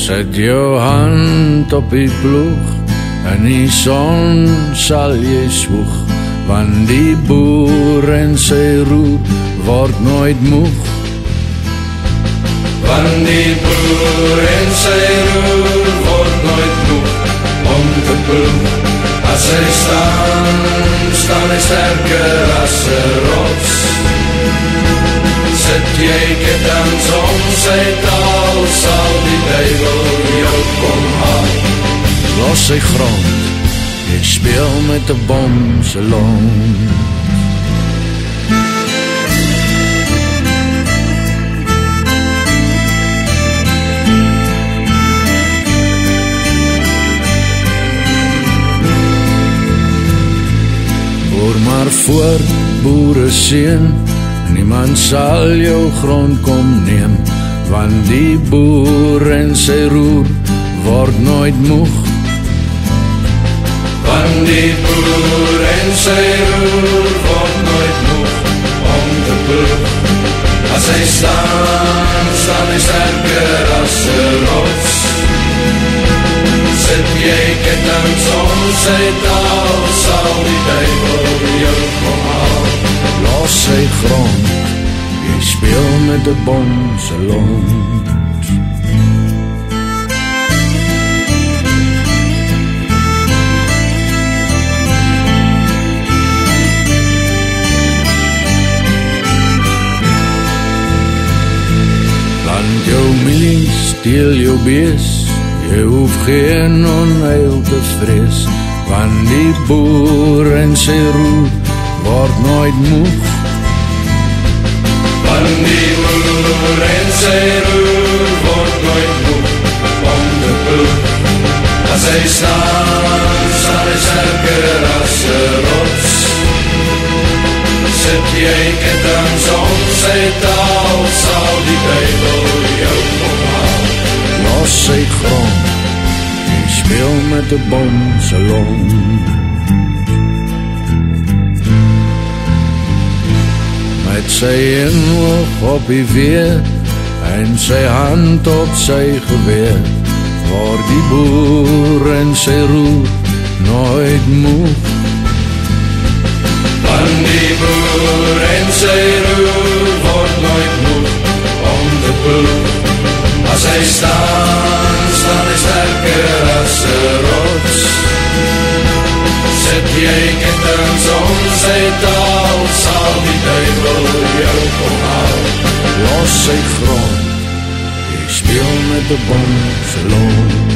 Zet jou hand op die ploeg, en die son sal jy swoeg, want die boer en sy roer word nooit moeg. Want die boer en sy roer word nooit moeg om te ploeg. As hy staan hy sterker as 'n rots. Sit jy ketens om sy taal, sal die duivel jou kom haal. Los sy grond, jy speel met 'n bom se lont. Boer maar voort, boere seun, niemand sal jou grond kom neem, want die boer en sy roer word nooit moeg. Want die boer en sy roer word nooit moeg om te ploeg. As hy staan hy sterker as 'n rots. Sit jy ketens om sy taal, sal die duivel jou kom haal. Los sy grond, jy speel met 'n bom se lont. Plant jou mielies, steel jou bees, jy hoef geen onheil te vrees, want die boer en sy roer word nooit moeg. Want die boer en sy roer word nooit moeg om te ploeg. As hy staan hy sterker as 'n rots. Sit jy ketens om sy taal, sal die duivel jou kom haal. Los sy grond, jy speel met 'n bom se lont. Met sy oog op die weer, en sy hand op sy geweer, word die boer en sy roer nooit moeg. Want die boer en sy roer word nooit moeg om te ploeg. As hy staan hy sterker as 'n rots. Sit jy ketens om sy taal, sal die duivel jou kom haal. Los sy grond, jy speel met 'n bom se lont.